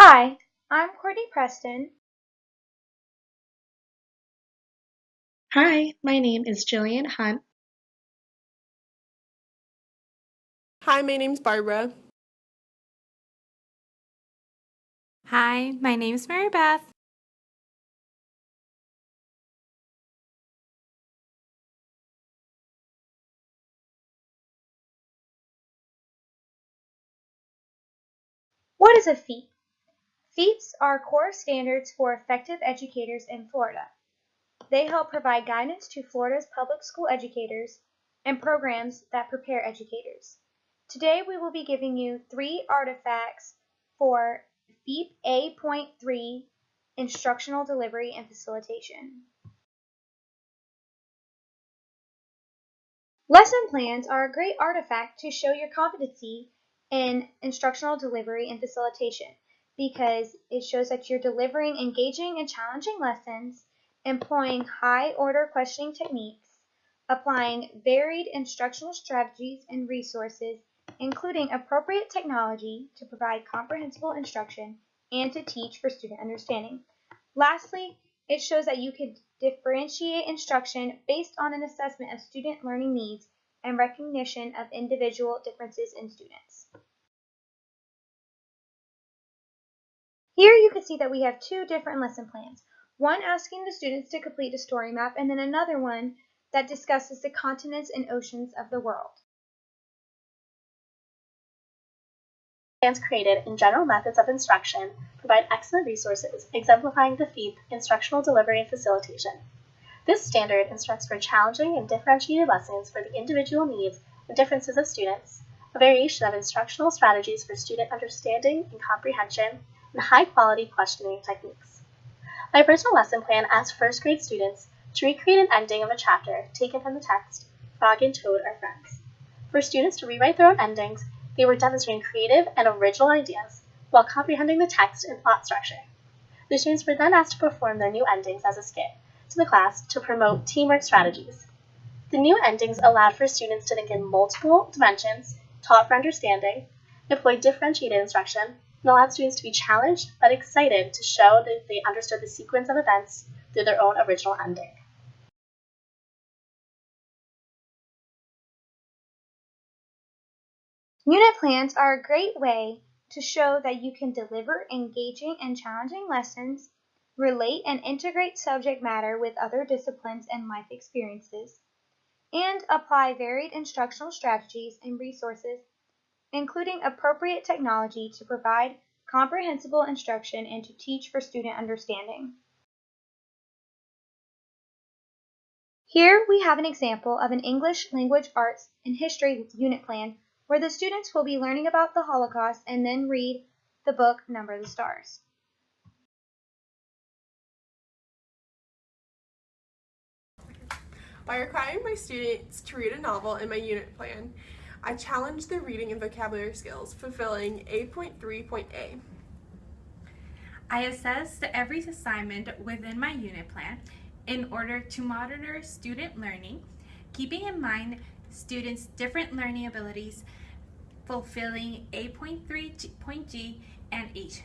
Hi, I'm Courtney Preston. Hi, my name is Jillian Hunt. Hi, my name's Barbara. Hi, my name's Mary Beth. What is a Feap? Feaps are core standards for effective educators in Florida. They help provide guidance to Florida's public school educators and programs that prepare educators. Today we will be giving you 3 artifacts for Feap A.3 Instructional Delivery and Facilitation. Lesson plans are a great artifact to show your competency in instructional delivery and facilitation because it shows that you're delivering engaging and challenging lessons, employing high-order questioning techniques, applying varied instructional strategies and resources, including appropriate technology to provide comprehensible instruction and to teach for student understanding. Lastly, it shows that you can differentiate instruction based on an assessment of student learning needs and recognition of individual differences in students. Here you can see that we have 2 different lesson plans, one asking the students to complete a story map and then another one that discusses the continents and oceans of the world. Plans created in General Methods of Instruction provide excellent resources exemplifying the Feap instructional delivery and facilitation. This standard instructs for challenging and differentiated lessons for the individual needs and differences of students, a variation of instructional strategies for student understanding and comprehension, and high-quality questioning techniques. My personal lesson plan asks first grade students to recreate an ending of a chapter taken from the text Frog and Toad Are Friends. For students to rewrite their own endings, they were demonstrating creative and original ideas while comprehending the text and plot structure. The students were then asked to perform their new endings as a skit to the class to promote teamwork strategies. The new endings allowed for students to think in multiple dimensions, taught for understanding, employed differentiated instruction, and allowed students to be challenged but excited to show that they understood the sequence of events through their own original ending. Unit plans are a great way to show that you can deliver engaging and challenging lessons, relate and integrate subject matter with other disciplines and life experiences, and apply varied instructional strategies and resources, including appropriate technology to provide comprehensible instruction and to teach for student understanding. Here we have an example of an English language arts and history unit plan where the students will be learning about the Holocaust and then read the book Number the Stars. By requiring my students to read a novel in my unit plan, I challenged their reading and vocabulary skills, fulfilling A.3.A. I assessed every assignment within my unit plan in order to monitor student learning, keeping in mind students' different learning abilities, fulfilling A.3.G and H.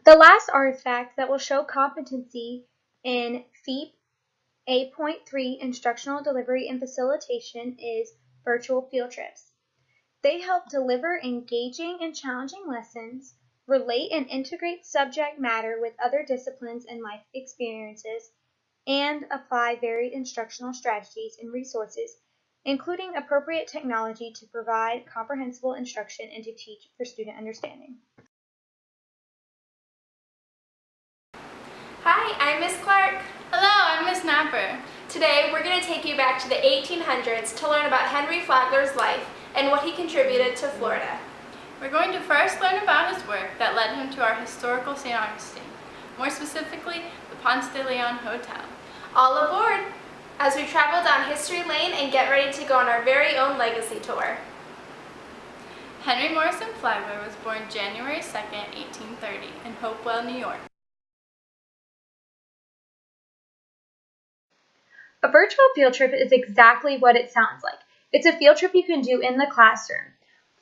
The last artifact that will show competency in Feap A.3 Instructional Delivery and Facilitation is virtual field trips. They help deliver engaging and challenging lessons, relate and integrate subject matter with other disciplines and life experiences, and apply varied instructional strategies and resources, including appropriate technology to provide comprehensible instruction and to teach for student understanding. Hi, I'm Miss Clark. Hello, I'm Miss Napper. Today we're going to take you back to the 1800s to learn about Henry Flagler's life and what he contributed to Florida. We're going to first learn about his work that led him to our historical St. Augustine, more specifically the Ponce de Leon Hotel. All aboard as we travel down History Lane and get ready to go on our very own legacy tour. Henry Morrison Flagler was born January 2nd, 1830 in Hopewell, New York. A virtual field trip is exactly what it sounds like. It's a field trip you can do in the classroom.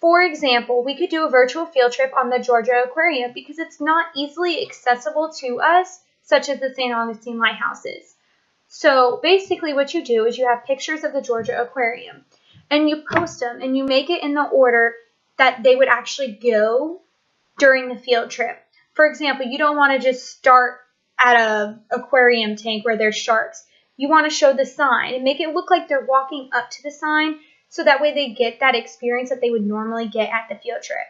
For example, we could do a virtual field trip on the Georgia Aquarium because it's not easily accessible to us, such as the St. Augustine Lighthouse is. So basically what you do is you have pictures of the Georgia Aquarium and you post them and you make it in the order that they would actually go during the field trip. For example, you don't want to just start at an aquarium tank where there's sharks. You want to show the sign and make it look like they're walking up to the sign so that way they get that experience that they would normally get at the field trip.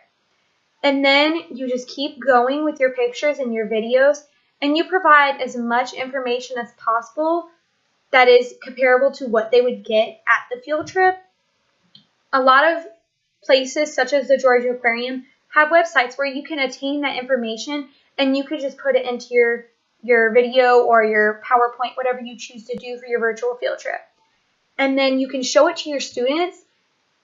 And then you just keep going with your pictures and your videos, and you provide as much information as possible that is comparable to what they would get at the field trip. A lot of places, such as the Georgia Aquarium, have websites where you can attain that information and you could just put it into your video or your PowerPoint, whatever you choose to do for your virtual field trip. And then you can show it to your students,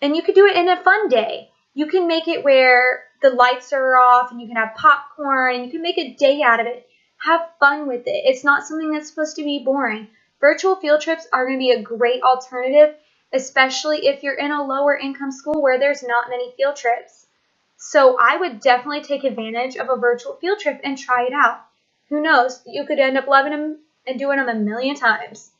and you could do it in a fun day. You can make it where the lights are off and you can have popcorn and you can make a day out of it. Have fun with it. It's not something that's supposed to be boring. Virtual field trips are going to be a great alternative, especially if you're in a lower income school where there's not many field trips. So I would definitely take advantage of a virtual field trip and try it out. Who knows? You could end up loving them and doing them a million times.